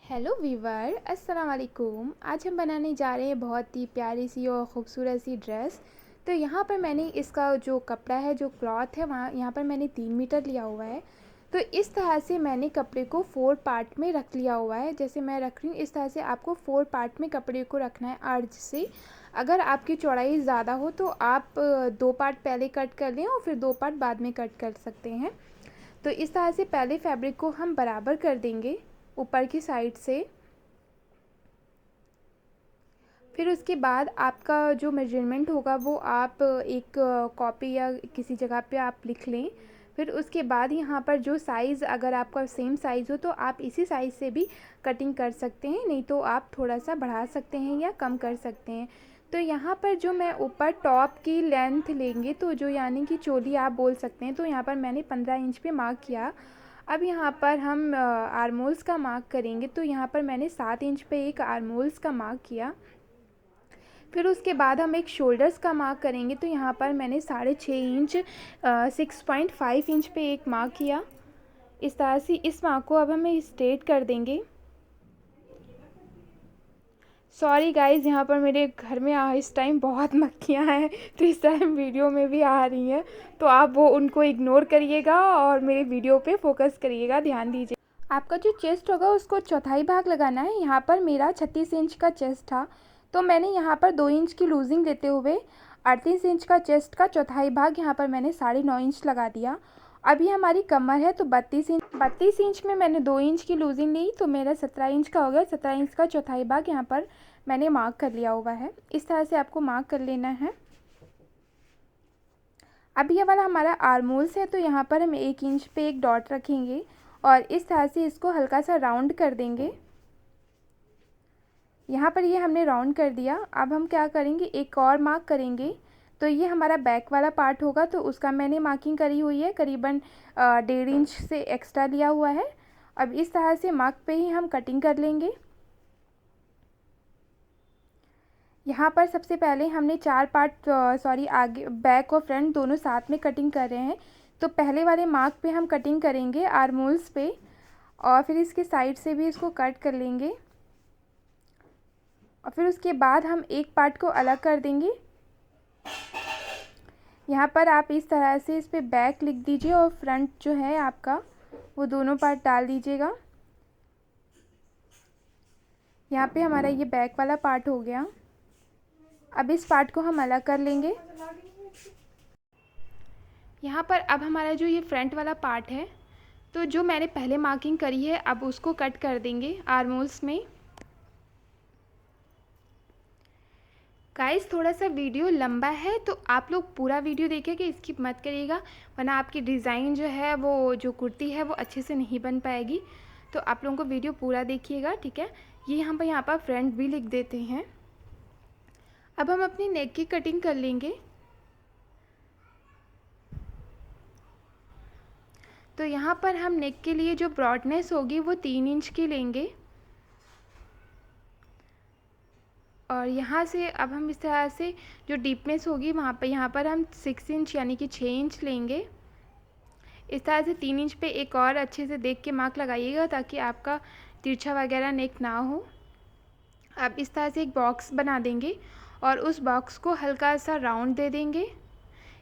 Hello Weaver, अस्सलाम वालेकुम। आज हम बनाने जा रहे हैं बहुत ही प्यारी सी और ख़ूबसूरत सी ड्रेस। तो यहाँ पर मैंने इसका जो कपड़ा है, जो क्लॉथ है, वहाँ यहाँ पर मैंने 3 मीटर लिया हुआ है। तो इस तरह से मैंने कपड़े को 4 पार्ट में रख लिया हुआ है। जैसे मैं रख रही हूँ इस तरह से आपको 4 पार्ट में कपड़े को रखना है अर्ज से। अगर आपकी चौड़ाई ज़्यादा हो तो आप 2 पार्ट पहले कट कर लें और फिर 2 पार्ट बाद में कट कर सकते हैं। तो इस तरह से पहले फैब्रिक को हम बराबर कर देंगे ऊपर की साइड से। फिर उसके बाद आपका जो मेजरमेंट होगा वो आप एक कॉपी या किसी जगह पे आप लिख लें। फिर उसके बाद यहाँ पर जो साइज़, अगर आपका सेम साइज़ हो तो आप इसी साइज़ से भी कटिंग कर सकते हैं, नहीं तो आप थोड़ा सा बढ़ा सकते हैं या कम कर सकते हैं। तो यहाँ पर जो मैं ऊपर टॉप की लेंथ लेंगे, तो जो यानी कि चोली आप बोल सकते हैं, तो यहाँ पर मैंने 15 इंच पे मार्क किया। अब यहाँ पर हम आर्मोल्स का मार्क करेंगे। तो यहाँ पर मैंने 7 इंच पे एक आर्मोल्स का मार्क किया। फिर उसके बाद हम एक शोल्डर्स का मार्क करेंगे। तो यहाँ पर मैंने 6.5 इंच 6.5 इंच पे एक मार्क किया। इस तरह से इस मार्क को अब हमें स्ट्रेट कर देंगे। सॉरी गाइज़, यहाँ पर मेरे घर में इस टाइम बहुत मक्खियाँ हैं, तो इस टाइम वीडियो में भी आ रही हैं, तो आप वो उनको इग्नोर करिएगा और मेरे वीडियो पे फोकस करिएगा, ध्यान दीजिए। आपका जो चेस्ट होगा उसको चौथाई भाग लगाना है। यहाँ पर मेरा 36 इंच का चेस्ट था, तो मैंने यहाँ पर 2 इंच की लूजिंग लेते हुए 38 इंच का चेस्ट का चौथाई भाग यहाँ पर मैंने 9.5 इंच लगा दिया। अभी हमारी कमर है तो 32 इंच में मैंने 2 इंच की लूजिंग ली, तो मेरा 17 इंच का हो गया। 17 इंच का चौथाई भाग यहाँ पर मैंने मार्क कर लिया हुआ है। इस तरह से आपको मार्क कर लेना है। अब ये वाला हमारा आर्मोल्स है, तो यहाँ पर हम 1 इंच पे एक डॉट रखेंगे और इस तरह से इसको हल्का सा राउंड कर देंगे। यहाँ पर ये हमने राउंड कर दिया। अब हम क्या करेंगे, एक और मार्क करेंगे। तो ये हमारा बैक वाला पार्ट होगा, तो उसका मैंने मार्किंग करी हुई है, करीबन 1.5 इंच से एक्स्ट्रा लिया हुआ है। अब इस तरह से मार्क पे ही हम कटिंग कर लेंगे। यहाँ पर सबसे पहले हमने 4 पार्ट आगे बैक और फ्रंट दोनों साथ में कटिंग कर रहे हैं। तो पहले वाले मार्क पे हम कटिंग करेंगे आर्मोल्स पे, और फिर इसके साइड से भी इसको कट कर लेंगे। और फिर उसके बाद हम एक पार्ट को अलग कर देंगे। यहाँ पर आप इस तरह से इस पे बैक लिख दीजिए और फ्रंट जो है आपका वो दोनों पार्ट डाल दीजिएगा। यहाँ पे हमारा ये बैक वाला पार्ट हो गया। अब इस पार्ट को हम अलग कर लेंगे। यहाँ पर अब हमारा जो ये फ्रंट वाला पार्ट है, तो जो मैंने पहले मार्किंग करी है अब उसको कट कर देंगे आर्मोल्स में। गाइस, थोड़ा सा वीडियो लंबा है तो आप लोग पूरा वीडियो देखिए, स्किप मत करिएगा, वरना आपकी डिज़ाइन जो है वो जो कुर्ती है वो अच्छे से नहीं बन पाएगी। तो आप लोगों को वीडियो पूरा देखिएगा, ठीक है। ये हम यहाँ पर फ्रंट भी लिख देते हैं। अब हम अपनी नेक की कटिंग कर लेंगे। तो यहाँ पर हम नेक के लिए जो ब्रॉडनेस होगी वो 3 इंच की लेंगे, और यहाँ से अब हम इस तरह से जो डीपनेस होगी वहाँ पर यहाँ पर हम 6 इंच यानी कि 6 इंच लेंगे। इस तरह से 3 इंच पे एक और अच्छे से देख के मार्क लगाइएगा ताकि आपका तिरछा वगैरह नेक ना हो। अब इस तरह से एक बॉक्स बना देंगे और उस बॉक्स को हल्का सा राउंड दे देंगे।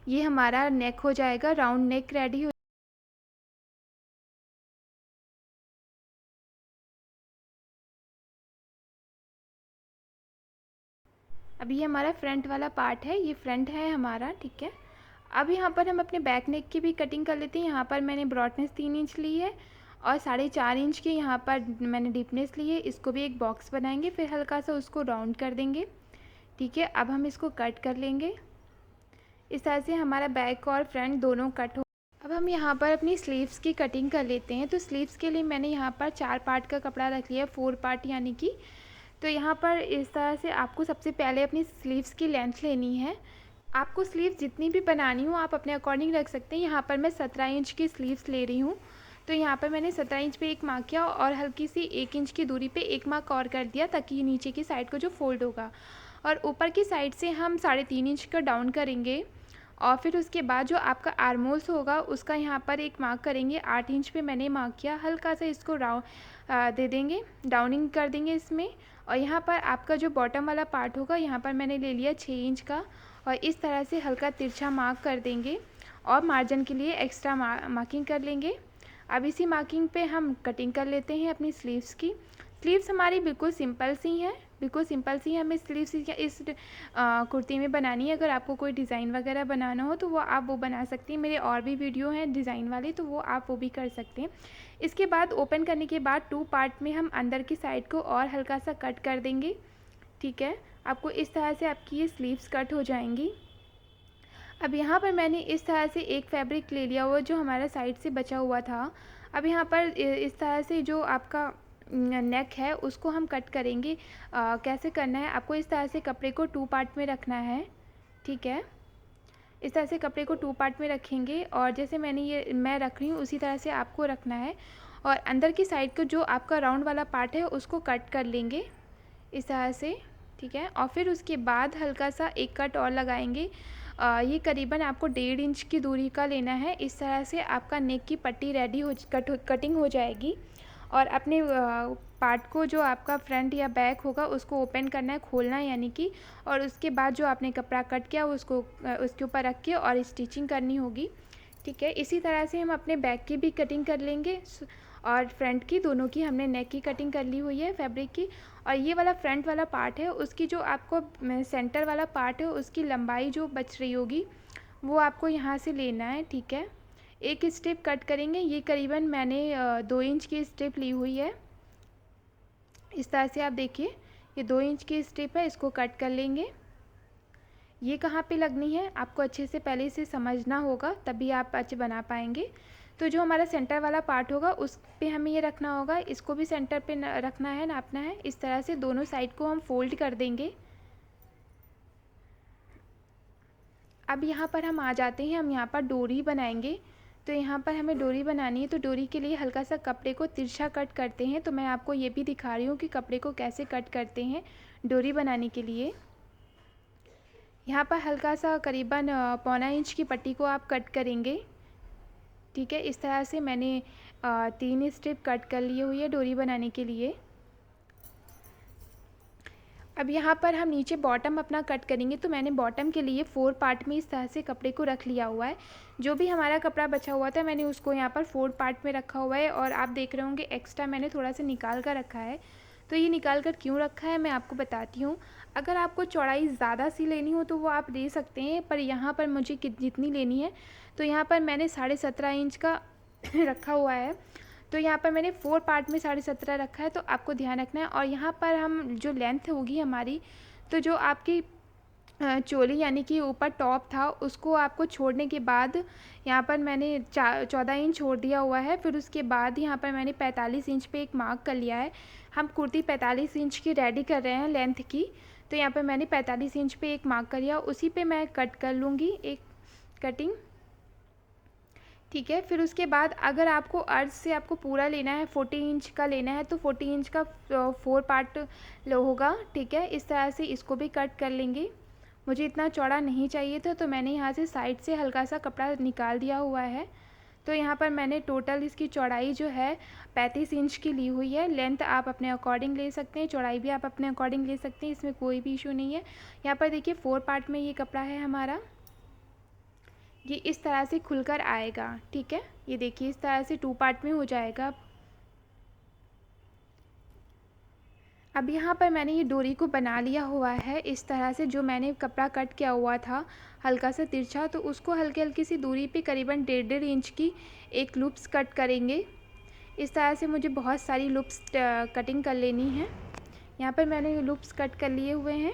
ये हमारा नेक हो जाएगा, राउंड नेक रेडी हो। अभी ये हमारा फ्रंट वाला पार्ट है, ये फ्रंट है हमारा, ठीक है। अब यहाँ पर हम अपने बैक नेक की भी कटिंग कर लेते हैं। यहाँ पर मैंने ब्रॉडनेस 3 इंच ली है और 4.5 इंच की यहाँ पर मैंने डीपनेस ली है। इसको भी एक बॉक्स बनाएंगे, फिर हल्का सा उसको राउंड कर देंगे, ठीक है। अब हम इसको कट कर लेंगे। इस तरह से हमारा बैक और फ्रंट दोनों कट हो। अब हम यहाँ पर अपनी स्लीव्स की कटिंग कर लेते हैं। तो स्लीव्स के लिए मैंने यहाँ पर 4 पार्ट का कपड़ा रख लिया, 4 पार्ट यानी कि। तो यहाँ पर इस तरह से आपको सबसे पहले अपनी स्लीव्स की लेंथ लेनी है। आपको स्लीव्स जितनी भी बनानी हो आप अपने अकॉर्डिंग रख सकते हैं। यहाँ पर मैं 17 इंच की स्लीव्स ले रही हूँ, तो यहाँ पर मैंने 17 इंच पे एक मार्क किया और हल्की सी 1 इंच की दूरी पे एक मार्क और कर दिया, ताकि नीचे की साइड को जो फोल्ड होगा, और ऊपर की साइड से हम 3.5 इंच का डाउन करेंगे और फिर उसके बाद जो आपका आर्मोल्स होगा उसका यहाँ पर एक मार्क करेंगे, 8 इंच पे मैंने मार्क किया। हल्का सा इसको दे देंगे, डाउनिंग कर देंगे इसमें। और यहाँ पर आपका जो बॉटम वाला पार्ट होगा यहाँ पर मैंने ले लिया 6 इंच का, और इस तरह से हल्का तिरछा मार्क कर देंगे और मार्जिन के लिए एक्स्ट्रा मार्किंग कर लेंगे। अब इसी मार्किंग पे हम कटिंग कर लेते हैं अपनी स्लीव्स की। स्लीव्स हमारी बिल्कुल सिंपल सी हैं, बिल्कुल सिंपल सी हमें स्लीव्स इस कुर्ती में बनानी है। अगर आपको कोई डिज़ाइन वगैरह बनाना हो तो वो बना सकती हैं। मेरे और भी वीडियो हैं डिज़ाइन वाले, तो वो आप वो भी कर सकते हैं। इसके बाद ओपन करने के बाद 2 पार्ट में हम अंदर की साइड को और हल्का सा कट कर देंगे, ठीक है। आपको इस तरह से आपकी ये स्लीव्स कट हो जाएंगी। अब यहाँ पर मैंने इस तरह से एक फैब्रिक ले लिया हुआ जो हमारा साइड से बचा हुआ था। अब यहाँ पर इस तरह से जो आपका नेक है उसको हम कट करेंगे। कैसे करना है, आपको इस तरह से कपड़े को 2 पार्ट में रखना है, ठीक है। इस तरह से कपड़े को 2 पार्ट में रखेंगे और जैसे मैं रख रही हूँ उसी तरह से आपको रखना है। और अंदर की साइड को जो आपका राउंड वाला पार्ट है उसको कट कर लेंगे इस तरह से, ठीक है। और फिर उसके बाद हल्का सा एक कट और लगाएंगे। ये करीबन आपको 1.5 इंच की दूरी का लेना है। इस तरह से आपका नेक की पट्टी रेडी कटिंग हो जाएगी। और अपने पार्ट को जो आपका फ्रंट या बैक होगा उसको ओपन करना है, खोलना है यानी कि। और उसके बाद जो आपने कपड़ा कट किया उसको उसके ऊपर रख के और स्टिचिंग करनी होगी, ठीक है। इसी तरह से हम अपने बैक की भी कटिंग कर लेंगे और फ्रंट की, दोनों की हमने नेक की कटिंग कर ली हुई है फैब्रिक की। और ये वाला फ्रंट वाला पार्ट है उसकी जो आपको सेंटर वाला पार्ट है उसकी लंबाई जो बच रही होगी वो आपको यहाँ से लेना है, ठीक है। एक स्ट्रिप कट करेंगे, ये करीबन मैंने 2 इंच की स्ट्रिप ली हुई है। इस तरह से आप देखिए ये 2 इंच की स्ट्रिप है, इसको कट कर लेंगे। ये कहाँ पे लगनी है आपको अच्छे से पहले से समझना होगा, तभी आप अच्छे बना पाएंगे। तो जो हमारा सेंटर वाला पार्ट होगा उस पे हमें ये रखना होगा, इसको भी सेंटर पे रखना है, नापना है। इस तरह से दोनों साइड को हम फोल्ड कर देंगे। अब यहाँ पर हम आ जाते हैं, हम यहाँ पर डोरी बनाएंगे। तो यहाँ पर हमें डोरी बनानी है, तो डोरी के लिए हल्का सा कपड़े को तिरछा कट करते हैं। तो मैं आपको ये भी दिखा रही हूँ कि कपड़े को कैसे कट करते हैं डोरी बनाने के लिए। यहाँ पर हल्का सा करीबन 1.25 इंच की पट्टी को आप कट करेंगे, ठीक है। इस तरह से मैंने 3 स्ट्रिप कट कर लिए हुई है डोरी बनाने के लिए। अब यहाँ पर हम नीचे बॉटम अपना कट करेंगे। तो मैंने बॉटम के लिए 4 पार्ट में इस तरह से कपड़े को रख लिया हुआ है। जो भी हमारा कपड़ा बचा हुआ था मैंने उसको यहाँ पर 4 पार्ट में रखा हुआ है। और आप देख रहे होंगे एक्स्ट्रा मैंने थोड़ा सा निकाल कर रखा है। तो ये निकाल कर क्यों रखा है मैं आपको बताती हूँ। अगर आपको चौड़ाई ज़्यादा सी लेनी हो तो वो आप ले सकते हैं, पर यहाँ पर मुझे जितनी लेनी है तो यहाँ पर मैंने 17.5 इंच का रखा हुआ है। तो यहाँ पर मैंने 4 पार्ट में 17.5 रखा है, तो आपको ध्यान रखना है। और यहाँ पर हम जो लेंथ होगी हमारी, तो जो आपकी चोली यानी कि ऊपर टॉप था उसको आपको छोड़ने के बाद यहाँ पर मैंने 14 इंच छोड़ दिया हुआ है। फिर उसके बाद यहाँ पर मैंने 45 इंच पे एक मार्क कर लिया है। हम कुर्ती 45 इंच की रेडी कर रहे हैं लेंथ की, तो यहाँ पर मैंने 45 इंच पे एक मार्क कर लिया, उसी पे मैं कट कर लूँगी एक कटिंग, ठीक है। फिर उसके बाद अगर आपको अर्ज से आपको पूरा लेना है, 40 इंच का लेना है, तो 40 इंच का 4 पार्ट होगा, ठीक है। इस तरह से इसको भी कट कर लेंगे। मुझे इतना चौड़ा नहीं चाहिए था, तो मैंने यहाँ से साइड से हल्का सा कपड़ा निकाल दिया हुआ है। तो यहाँ पर मैंने टोटल इसकी चौड़ाई जो है 35 इंच की ली हुई है। लेंथ आप अपने अकॉर्डिंग ले सकते हैं, चौड़ाई भी आप अपने अकॉर्डिंग ले सकते हैं, इसमें कोई भी इशू नहीं है। यहाँ पर देखिए 4 पार्ट में ये कपड़ा है हमारा, ये इस तरह से खुलकर आएगा, ठीक है। ये देखिए इस तरह से 2 पार्ट में हो जाएगा। अब यहाँ पर मैंने ये डोरी को बना लिया हुआ है इस तरह से, जो मैंने कपड़ा कट किया हुआ था हल्का सा तिरछा, तो उसको हल्की हल्की सी दूरी पे करीबन 1.5 इंच की एक लूप्स कट करेंगे। इस तरह से मुझे बहुत सारी लूप्स कटिंग कर लेनी है। यहाँ पर मैंने लूप्स कट कर लिए हुए हैं।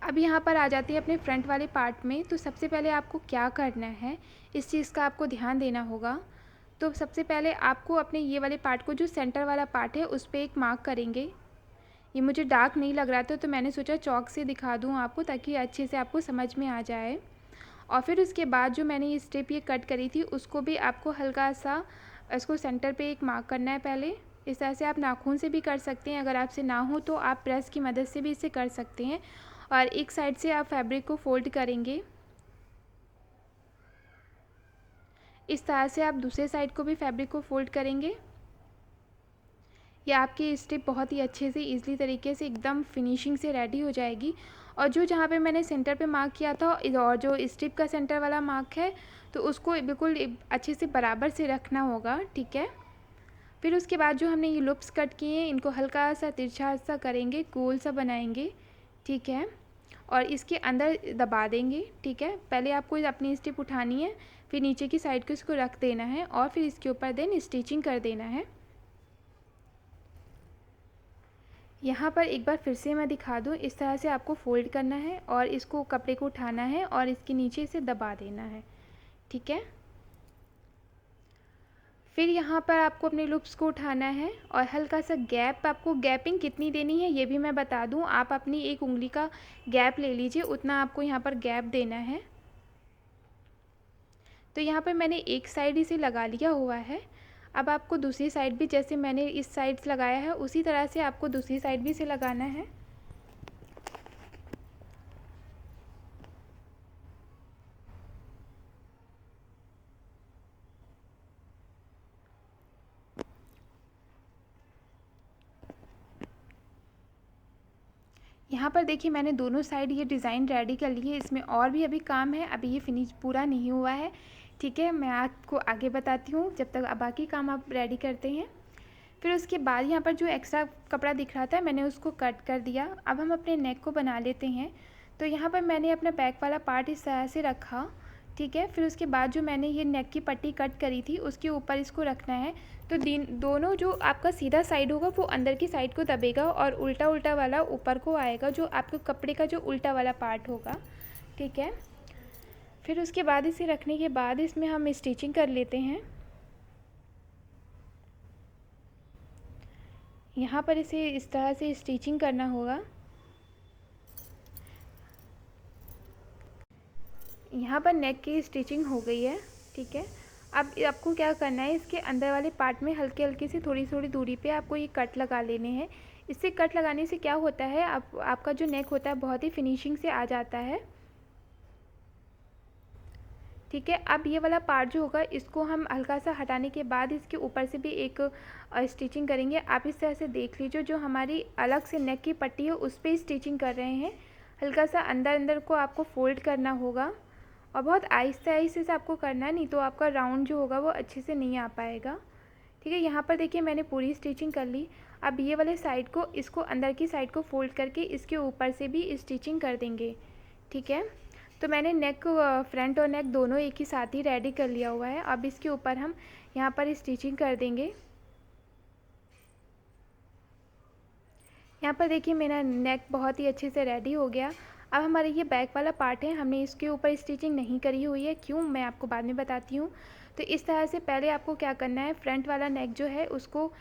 अब यहाँ पर आ जाती है अपने फ्रंट वाले पार्ट में। तो सबसे पहले आपको क्या करना है, इस चीज़ का आपको ध्यान देना होगा। तो सबसे पहले आपको अपने ये वाले पार्ट को, जो सेंटर वाला पार्ट है, उस पर एक मार्क करेंगे। ये मुझे डार्क नहीं लग रहा था तो मैंने सोचा चॉक से दिखा दूँ आपको, ताकि अच्छे से आपको समझ में आ जाए। और फिर उसके बाद जो मैंने ये स्ट्रिप ये कट करी थी उसको भी आपको हल्का सा इसको सेंटर पे एक मार्क करना है पहले। इस तरह से आप नाखून से भी कर सकते हैं, अगर आपसे ना हो तो आप प्रेस की मदद से भी इसे कर सकते हैं। और एक साइड से आप फैब्रिक को फोल्ड करेंगे। इस तरह से आप दूसरे साइड को भी फैब्रिक को फोल्ड करेंगे। ये आपकी स्ट्रिप बहुत ही अच्छे से ईज़िली तरीके से एकदम फिनिशिंग से रेडी हो जाएगी। और जो जहाँ पे मैंने सेंटर पे मार्क किया था और जो स्ट्रिप का सेंटर वाला मार्क है, तो उसको बिल्कुल अच्छे से बराबर से रखना होगा, ठीक है। फिर उसके बाद जो हमने ये लूप्स कट किए हैं, इनको हल्का सा तिरछा सा करेंगे, गोल सा बनाएंगे, ठीक है। और इसके अंदर दबा देंगे, ठीक है। पहले आपको अपनी स्ट्रिप उठानी है, फिर नीचे की साइड को इसको रख देना है और फिर इसके ऊपर देन स्टिचिंग कर देना है। यहाँ पर एक बार फिर से मैं दिखा दूँ, इस तरह से आपको फ़ोल्ड करना है और इसको कपड़े को उठाना है और इसके नीचे से दबा देना है, ठीक है। फिर यहाँ पर आपको अपने लूप्स को उठाना है और हल्का सा गैप, आपको गैपिंग कितनी देनी है ये भी मैं बता दूँ। आप अपनी एक उंगली का गैप ले लीजिए, उतना आपको यहाँ पर गैप देना है। तो यहाँ पर मैंने एक साइड इसे लगा लिया हुआ है। अब आपको दूसरी साइड भी, जैसे मैंने इस साइड से लगाया है उसी तरह से आपको दूसरी साइड भी इसे लगाना है। यहाँ पर देखिए मैंने दोनों साइड ये डिज़ाइन रेडी कर ली है। इसमें और भी अभी काम है, अभी ये फिनिश पूरा नहीं हुआ है, ठीक है। मैं आपको आगे बताती हूँ जब तक बाकी काम आप रेडी करते हैं। फिर उसके बाद यहाँ पर जो एक्स्ट्रा कपड़ा दिख रहा था मैंने उसको कट कर दिया। अब हम अपने नेक को बना लेते हैं। तो यहाँ पर मैंने अपना बैक वाला पार्ट इस तरह से रखा, ठीक है। फिर उसके बाद जो मैंने ये नेक की पट्टी कट करी थी उसके ऊपर इसको रखना है। तो दोनों जो आपका सीधा साइड होगा वो अंदर की साइड को दबेगा और उल्टा उल्टा वाला ऊपर को आएगा, जो आपके कपड़े का जो उल्टा वाला पार्ट होगा, ठीक है। फिर उसके बाद इसे रखने के बाद इसमें हम स्टिचिंग कर लेते हैं। यहाँ पर इसे इस तरह से स्टिचिंग करना होगा। यहाँ पर नेक की स्टिचिंग हो गई है, ठीक है। अब आपको क्या करना है, इसके अंदर वाले पार्ट में हल्के हल्के से थोड़ी थोड़ी दूरी पे आपको ये कट लगा लेने हैं। इससे कट लगाने से क्या होता है, आपका जो नेक होता है बहुत ही फिनिशिंग से आ जाता है, ठीक है। अब ये वाला पार्ट जो होगा इसको हम हल्का सा हटाने के बाद इसके ऊपर से भी एक स्टिचिंग करेंगे। आप इस तरह से देख लीजिए, जो हमारी अलग से नेक की पट्टी है उस पर स्टिचिंग कर रहे हैं। हल्का सा अंदर अंदर को आपको फोल्ड करना होगा और बहुत आहिस्ते आहिस्ते से आपको करना है, नहीं तो आपका राउंड जो होगा वो अच्छे से नहीं आ पाएगा, ठीक है। यहाँ पर देखिए मैंने पूरी स्टिचिंग कर ली। अब ये वाले साइड को, इसको अंदर की साइड को फोल्ड करके इसके ऊपर से भी स्टिचिंग कर देंगे, ठीक है। तो मैंने नेक, फ्रंट और नेक दोनों एक ही साथ ही रेडी कर लिया हुआ है। अब इसके ऊपर हम यहाँ पर स्टिचिंग कर देंगे। यहाँ पर देखिए मेरा नेक बहुत ही अच्छे से रेडी हो गया। अब हमारा ये बैक वाला पार्ट है, हमने इसके ऊपर स्टिचिंग नहीं करी हुई है, क्यों मैं आपको बाद में बताती हूँ। तो इस तरह से पहले आपको क्या करना है, फ्रंट वाला नेक जो है उसको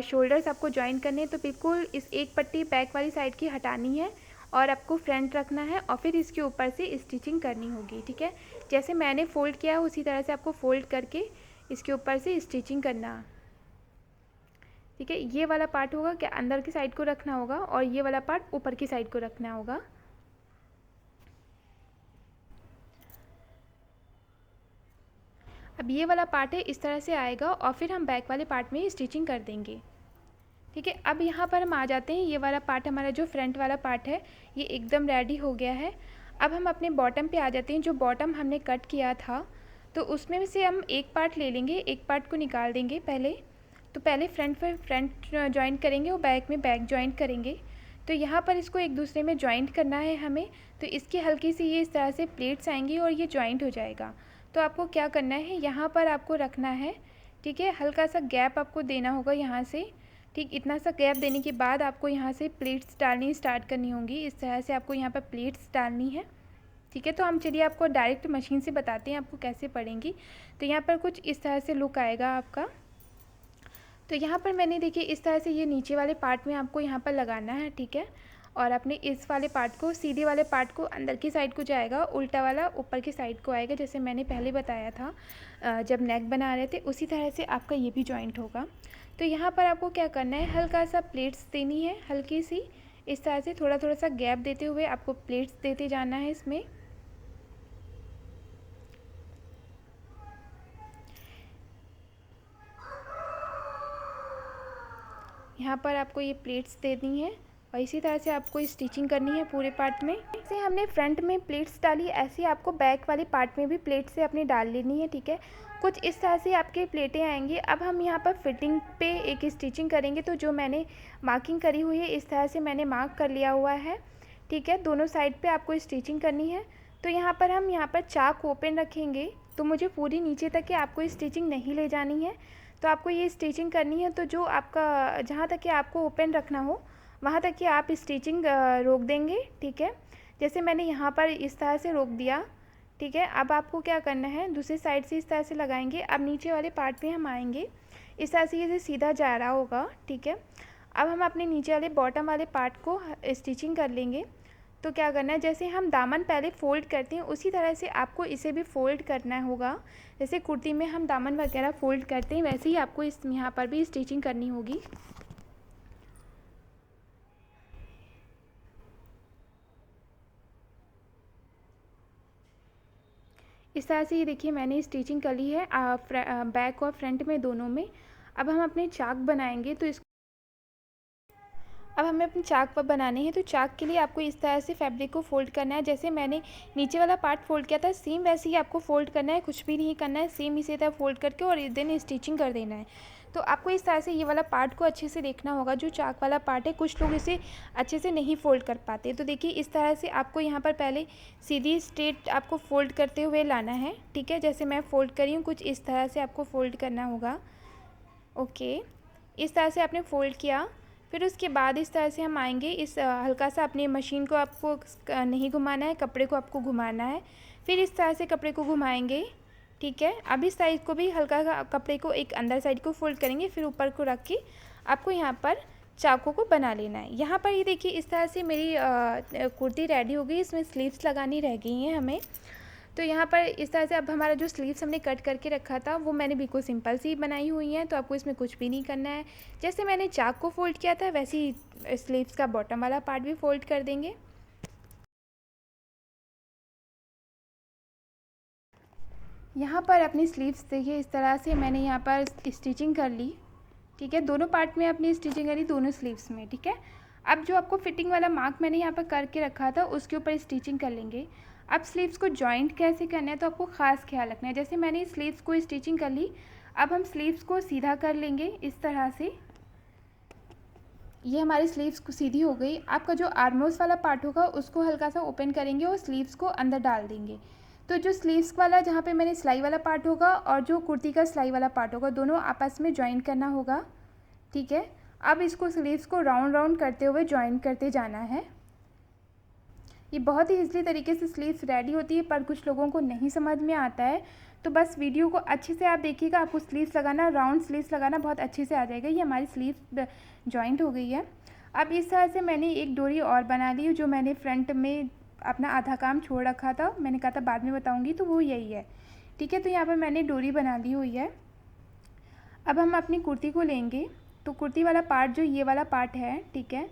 शोल्डर्स आपको ज्वाइन करने हैं। तो बिल्कुल इस एक पट्टी बैक वाली साइड की हटानी है और आपको फ्रंट रखना है और फिर इसके ऊपर से स्टिचिंग करनी होगी, ठीक है। जैसे मैंने फ़ोल्ड किया है उसी तरह से आपको फ़ोल्ड करके इसके ऊपर से स्टिचिंग करना, ठीक है। ये वाला पार्ट होगा क्या अंदर की साइड को रखना होगा और ये वाला पार्ट ऊपर की साइड को रखना होगा। अब ये वाला पार्ट है इस तरह से आएगा और फिर हम बैक वाले पार्ट में स्टिचिंग कर देंगे, ठीक है। अब यहाँ पर हम आ जाते हैं, ये वाला पार्ट हमारा जो फ्रंट वाला पार्ट है ये एकदम रेडी हो गया है। अब हम अपने बॉटम पे आ जाते हैं। जो बॉटम हमने कट किया था तो उसमें से हम एक पार्ट ले लेंगे, एक पार्ट को निकाल देंगे पहले। तो पहले फ्रंट पर फ्रंट जॉइंट करेंगे और बैक में बैक जॉइंट करेंगे। तो यहाँ पर इसको एक दूसरे में जॉइंट करना है हमें। तो इसकी हल्की सी ये इस तरह से प्लेट्स आएंगी और ये जॉइंट हो जाएगा। तो आपको क्या करना है, यहाँ पर आपको रखना है, ठीक है। हल्का सा गैप आपको देना होगा यहाँ से, ठीक। इतना सा गैप देने के बाद आपको यहाँ से प्लेट्स डालनी स्टार्ट करनी होंगी। इस तरह से आपको यहाँ पर प्लेट्स डालनी है, ठीक है। तो हम चलिए आपको डायरेक्ट मशीन से बताते हैं आपको कैसे पड़ेंगी। तो यहाँ पर कुछ इस तरह से लुक आएगा आपका। तो यहाँ पर मैंने देखिए इस तरह से ये नीचे वाले पार्ट में आपको यहाँ पर लगाना है, ठीक है। और अपने इस वाले पार्ट को, सीधे वाले पार्ट को अंदर की साइड को जाएगा, उल्टा वाला ऊपर की साइड को आएगा, जैसे मैंने पहले बताया था जब नेक बना रहे थे, उसी तरह से आपका ये भी जॉइंट होगा। तो यहाँ पर आपको क्या करना है, हल्का सा प्लेट्स देनी है, हल्की सी इस तरह से थोड़ा थोड़ा सा गैप देते हुए आपको प्लेट्स देते जाना है इसमें। यहाँ पर आपको ये प्लेट्स देनी है और इसी तरह से आपको स्टिचिंग करनी है पूरे पार्ट में। जैसे हमने फ्रंट में प्लेट्स डाली, ऐसे ही आपको बैक वाले पार्ट में भी प्लेट से अपनी डाल लेनी है, ठीक है। कुछ इस तरह से आपके प्लेटें आएंगी। अब हम यहाँ पर फिटिंग पे एक स्टिचिंग करेंगे। तो जो मैंने मार्किंग करी हुई है, इस तरह से मैंने मार्क कर लिया हुआ है, ठीक है। दोनों साइड पे आपको स्टिचिंग करनी है। तो यहाँ पर हम यहाँ पर चाक ओपन रखेंगे, तो मुझे पूरी नीचे तक के आपको स्टिचिंग नहीं ले जानी है। तो आपको ये स्टिचिंग करनी है। तो जो आपका जहाँ तक कि आपको ओपन रखना हो वहाँ तक कि आप स्टिचिंग रोक देंगे, ठीक है। जैसे मैंने यहाँ पर इस तरह से रोक दिया, ठीक है। अब आपको क्या करना है, दूसरी साइड से इस तरह से लगाएंगे। अब नीचे वाले पार्ट पे हम आएंगे, इस तरह से ये सीधा जा रहा होगा, ठीक है। अब हम अपने नीचे वाले बॉटम वाले पार्ट को स्टिचिंग कर लेंगे। तो क्या करना है, जैसे हम दामन पहले फ़ोल्ड करते हैं उसी तरह से आपको इसे भी फ़ोल्ड करना होगा। जैसे कुर्ती में हम दामन वगैरह फ़ोल्ड करते हैं, वैसे ही आपको इस यहाँ पर भी स्टिचिंग करनी होगी। इस तरह से ये देखिए मैंने स्टिचिंग कर ली है बैक और फ्रंट में दोनों में। अब हम अपने चाक बनाएंगे। तो अब हमें अपनी चाक पर बनाने हैं। तो चाक के लिए आपको इस तरह से फैब्रिक को फ़ोल्ड करना है। जैसे मैंने नीचे वाला पार्ट फ़ोल्ड किया था, सेम वैसे ही आपको फ़ोल्ड करना है, कुछ भी नहीं करना है, सेम इसी तरह फ़ोल्ड करके और देन स्टिचिंग कर देना है। तो आपको इस तरह से ये वाला पार्ट को अच्छे से देखना होगा। जो चाक वाला पार्ट है, कुछ लोग इसे अच्छे से नहीं फ़ोल्ड कर पाते। तो देखिए इस तरह से आपको यहाँ पर पहले सीधी स्ट्रेट आपको फ़ोल्ड करते हुए लाना है, ठीक है। जैसे मैं फ़ोल्ड करी हूँ, कुछ इस तरह से आपको फ़ोल्ड करना होगा। ओके, इस तरह से आपने फ़ोल्ड किया। फिर उसके बाद इस तरह से हम आएंगे, इस हल्का सा अपनी मशीन को आपको नहीं घुमाना है, कपड़े को आपको घुमाना है। फिर इस तरह से कपड़े को घुमाएंगे, ठीक है। अब इस साइड को भी हल्का कपड़े को एक अंदर साइड को फोल्ड करेंगे, फिर ऊपर को रख के आपको यहाँ पर चाकों को बना लेना है। यहाँ पर ये देखिए इस तरह से मेरी कुर्ती रेडी हो गई। इसमें स्लीव्स लगानी रह गई हैं हमें। तो यहाँ पर इस तरह से अब हमारा जो स्लीव्स हमने कट करके रखा था वो मैंने बिल्कुल सिंपल सी बनाई हुई है। तो आपको इसमें कुछ भी नहीं करना है। जैसे मैंने चाक को फोल्ड किया था वैसे ही स्लीव्स का बॉटम वाला पार्ट भी फोल्ड कर देंगे। यहाँ पर अपनी स्लीव्स देखिए इस तरह से मैंने यहाँ पर स्टिचिंग कर ली, ठीक है। दोनों पार्ट में अपनी स्टिचिंग करी, दोनों स्लीव्स में, ठीक है। अब जो आपको फिटिंग वाला मार्क मैंने यहाँ पर करके रखा था उसके ऊपर स्टिचिंग कर लेंगे। अब स्लीव्स को जॉइंट कैसे करना है तो आपको ख़ास ख्याल रखना है। जैसे मैंने स्लीव्स को स्टिचिंग कर ली, अब हम स्लीव्स को सीधा कर लेंगे इस तरह से। ये हमारी स्लीव्स को सीधी हो गई। आपका जो आर्मोस वाला पार्ट होगा उसको हल्का सा ओपन करेंगे और स्लीव्स को अंदर डाल देंगे। तो जो स्लीव्स वाला जहाँ पे मैंने सिलाई वाला पार्ट होगा और जो कुर्ती का सिलाई वाला पार्ट होगा दोनों आपस में ज्वाइन करना होगा, ठीक है। अब इसको स्लीव्स को राउंड राउंड करते हुए ज्वाइन करते जाना है। ये बहुत ही ईज़िली तरीके से स्लीव्स रेडी होती है, पर कुछ लोगों को नहीं समझ में आता है। तो बस वीडियो को अच्छे से आप देखिएगा, आपको स्लीव्स लगाना, राउंड स्लीव्स लगाना बहुत अच्छे से आ जाएगा। ये हमारी स्लीव्स जॉइंट हो गई है। अब इस तरह से मैंने एक डोरी और बना ली, जो मैंने फ्रंट में अपना आधा काम छोड़ रखा था, मैंने कहा था बाद में बताऊँगी, तो वो यही है, ठीक है। तो यहाँ पर मैंने डोरी बना ली हुई है। अब हम अपनी कुर्ती को लेंगे। तो कुर्ती वाला पार्ट जो ये वाला पार्ट है, ठीक है,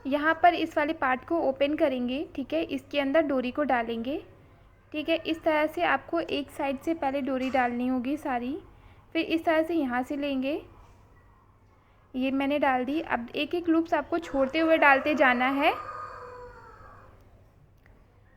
यहाँ पर इस वाले पार्ट को ओपन करेंगे, ठीक है। इसके अंदर डोरी को डालेंगे, ठीक है। इस तरह से आपको एक साइड से पहले डोरी डालनी होगी सारी, फिर इस तरह से यहाँ से लेंगे, ये मैंने डाल दी। अब एक एक लूप्स आपको छोड़ते हुए डालते जाना है।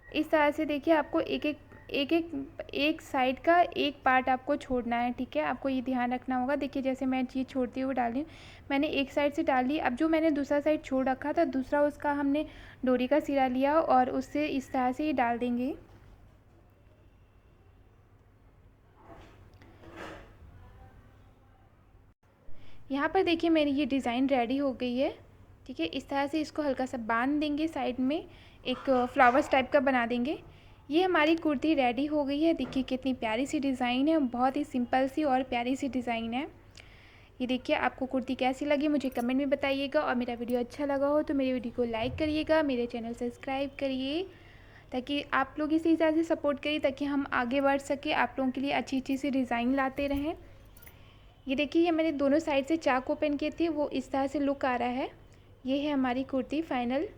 इस तरह से देखिए आपको एक साइड का एक पार्ट आपको छोड़ना है, ठीक है। आपको ये ध्यान रखना होगा। देखिए जैसे मैं चीज़ छोड़ती हुए डाल रही हूँ, मैंने एक साइड से डाल ली। अब जो मैंने दूसरा साइड छोड़ रखा था, दूसरा उसका हमने डोरी का सिरा लिया और उससे इस तरह से ही डाल देंगे। यहाँ पर देखिए मेरी ये डिज़ाइन रेडी हो गई है, ठीक है। इस तरह से इसको हल्का सा बांध देंगे, साइड में एक फ्लावर्स टाइप का बना देंगे। ये हमारी कुर्ती रेडी हो गई है। देखिए कितनी प्यारी सी डिज़ाइन है, बहुत ही सिंपल सी और प्यारी सी डिज़ाइन है। ये देखिए आपको कुर्ती कैसी लगी मुझे कमेंट में बताइएगा, और मेरा वीडियो अच्छा लगा हो तो मेरे वीडियो को लाइक करिएगा, मेरे चैनल सब्सक्राइब करिए, ताकि आप लोग इसी तरह से सपोर्ट करिए ताकि हम आगे बढ़ सके, आप लोगों के लिए अच्छी अच्छी सी डिज़ाइन लाते रहें। ये देखिए ये मैंने दोनों साइड से चाक ओपन किए थे, वो इस तरह से लुक आ रहा है। ये है हमारी कुर्ती फाइनल